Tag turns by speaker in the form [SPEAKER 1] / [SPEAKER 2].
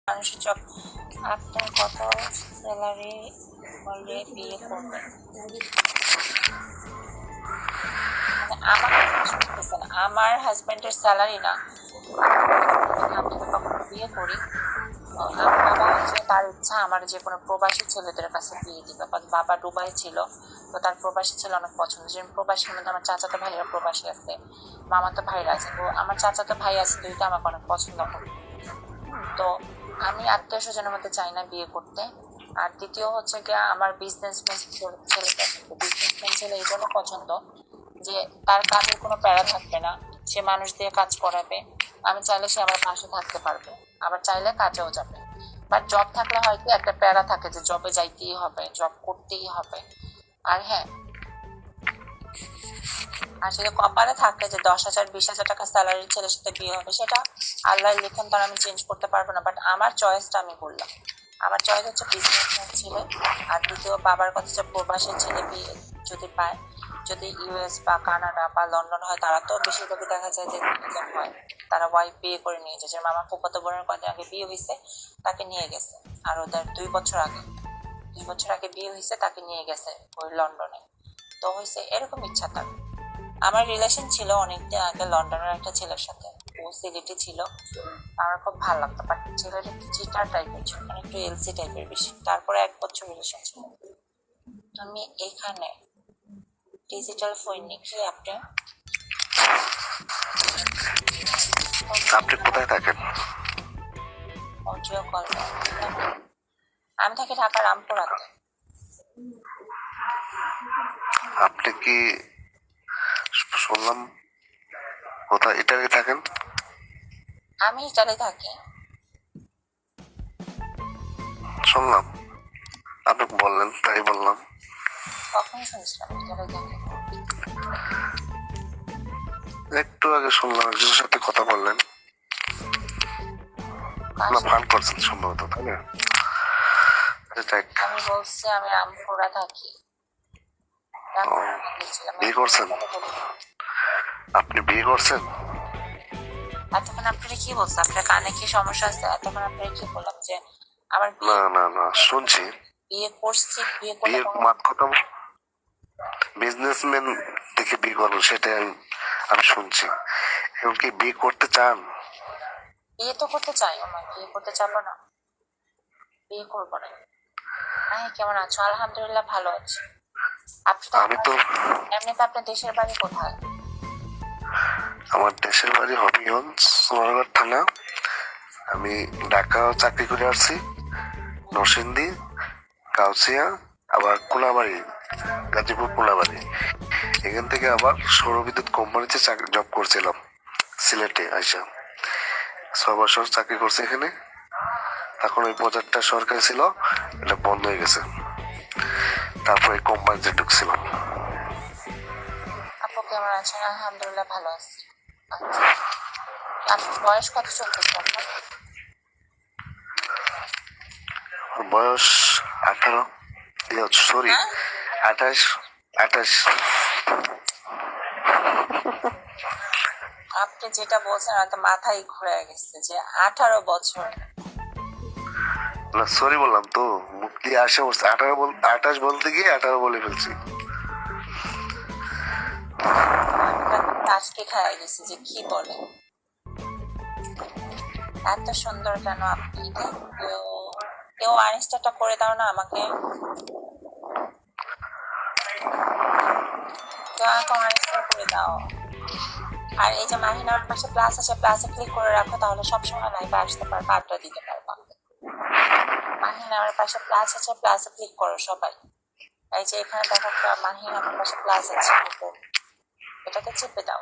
[SPEAKER 1] মানুষের জব। আপনার কত স্যালারি হলে বিয়ে করবেন? আমার হাজবেন্ডের স্যালারি না, আমি যদি কখনো বিয়ে করি, আমার বাবা হচ্ছে তার ইচ্ছা আমার যে কোনো প্রবাসী ছেলেদের কাছে বিয়ে দিবে। বাবা দুবাই ছিল, তো তার প্রবাসী ছেলে অনেক পছন্দ। যেমন প্রবাসীর মধ্যে আমার চাচাতো ভাইয়েরা প্রবাসী আছে, মামাতো ভাইরা আছে। তো আমার চাচাতো ভাই আছে দুইটা, আমাকে অনেক পছন্দ করে। তো আমি আত্মীয় স্বজনের মধ্যে চাই না বিয়ে করতে। আর দ্বিতীয় হচ্ছে গিয়ে আমার বিজনেসম্যান ছেলে পছন্দ। বিজনেসম্যান ছেলে এই জন্য পছন্দ যে তার কাজের কোনো প্যারা থাকবে না, সে মানুষ দিয়ে কাজ করাবে, আমি চাইলে সে আমার পাশে থাকতে পারবে, আবার চাইলে কাজেও যাবে। বাট জব থাকলে হয় কি একটা প্যারা থাকে যে জবে যাইতেই হবে, জব করতেই হবে। আর হ্যাঁ, আর সেটা কপালে থাকে যে 10,000 20,000 টাকা স্যালারির ছেলের সাথে বিয়ে হবে, সেটা আল্লাহর লিখন, তো আমি চেঞ্জ করতে পারবো না। বাট আমার চয়েসটা আমি বললাম, আমার চয়েস হচ্ছে বিজনেসম্যান ছেলে। আর দ্বিতীয় বাবার কথা হচ্ছে প্রবাসী ছেলে বিয়ে যদি পায়, যদি ইউএস বা কানাডা বা লন্ডন হয়, তারা তো বেশিরভাগই দেখা যায় যে সিটিজেন হয়, তারা ওয়াইফ বিয়ে করে নিয়ে যায়। যেমন আমার ফুফাতো বোনের কদিন আগে বিয়ে হয়েছে, তাকে নিয়ে গেছে। আর ওদের 2 বছর আগে বিয়ে হয়েছে, তাকে নিয়ে গেছে ওই লন্ডনে। তো হয়েছে এরকম ইচ্ছা তার। আমার রিলেশন ছিল অনেকদিন আগে লন্ডনের একটা ছেলের সাথে, ও সিলেটি ছিল, আমার খুব ভালো লাগতো। বাট ছেলেটা একটু চিটার টাইপের ছিল, মানে একটু এলসি টাইপের বেশি। তারপরে 1 বছর রিলেশন ছিল। আমি এখানে ডিজিটাল ফোন কি আপনি
[SPEAKER 2] আপনি কোথায় থাকেন?
[SPEAKER 1] Audio call? আমি থাকি ঢাকা রামপুরাতে।
[SPEAKER 2] আপনি কি শুনলাম কোথায় ইটালি থাকেন?
[SPEAKER 1] আমি ইটালি থাকি।
[SPEAKER 2] শুনলাম, আপনি বললেন তাই বললাম।
[SPEAKER 1] কখন শুনছিলাম ইটালি থাকি?
[SPEAKER 2] একটু আগে শুনলাম একজনের সাথে কথা বললেন,
[SPEAKER 1] কার
[SPEAKER 2] না
[SPEAKER 1] সাথে?
[SPEAKER 2] ফান করছেন সম্ভবত, তাই না?
[SPEAKER 1] আমি বলছি আমি রামপুরা থাকি।
[SPEAKER 2] বিয়ে করছেন? আপনি বিয়ে করছেন?
[SPEAKER 1] এতক্ষণ আপনারা কি বলছেন? আপনার কানে কি সমস্যা আছে? এতক্ষণ আপনারা কি বললাম যে আমার
[SPEAKER 2] না না না, শুনছি
[SPEAKER 1] বিয়ে করছি, বিয়ে করলে
[SPEAKER 2] বিয়ের মাত কথা, বিজনেসম্যান দেখে বিয়ে করবো সেটাই আমি শুনছি। এখন কি বিয়ে করতে চান?
[SPEAKER 1] বিয়ে তো করতে চাই, আমার বিয়ে করতে চাবো না? বিয়ে করবো না। হ্যাঁ, কেমন আছো? আলহামদুলিল্লাহ ভালো আছি। আপনি তো
[SPEAKER 2] আমি তো,
[SPEAKER 1] এমনিতে আপনার দেশের বাড়ি কোথায়?
[SPEAKER 2] আমার দেশের বাড়ি হবিগঞ্জ, সোনারগাঁও থানা। আমি ঢাকা চাকরি করে আসছি, নরসিংদী, কাউসিয়া, আবার কোলাবাড়ি, গাজীপুর কোলাবাড়ি। এখান থেকে আবার সৌরবিদ্যুৎ কোম্পানিতে চাকরি জব করছিলাম সিলেটে আইসা। 6 বছর চাকরি করছি এখানে। এখন ওই প্রজেক্টটা সরকারি ছিল, এটা বন্ধ হয়ে গেছে। তারপর এই কোম্পানিতে ঢুকছিলাম।
[SPEAKER 1] আপু কেমন আছেন? আলহামদুলিল্লাহ ভালো আছি। আচ্ছা, আপনার বয়স কত চলতেছে আপনার?
[SPEAKER 2] বয়স 18, সরি
[SPEAKER 1] হ্যাঁ,
[SPEAKER 2] 28, 28।
[SPEAKER 1] আপনি যেটা বলছেন আমার তো মাথায় ঘুরে গেছে যে 18 বছর।
[SPEAKER 2] না সরি বললাম তো, মুখ দিয়ে আসে বলছে 18 28 বলতে গিয়ে 18 বলে ফেলছি।
[SPEAKER 1] আজকে খাই গেছি যে কি বলে, এত সুন্দর কেন আপনি? কেউ কেউ আনস্টারটা করে দাও না আমাকে, কেউ আমাকে আনস্টার করে দাও। আর এই যে মাহিনার পাশে প্লাস আছে, প্লাসে ক্লিক করে রাখো, তাহলে সবসময় লাইভে আসতে পারবা, আড্ডা দিতে পারবা। মাহিনার পাশে প্লাস আছে, প্লাসে ক্লিক করো সবাই। এই যে এখানে দেখো মাহিন আমার পাশে প্লাস আছে, এটাতে চেপে দাও।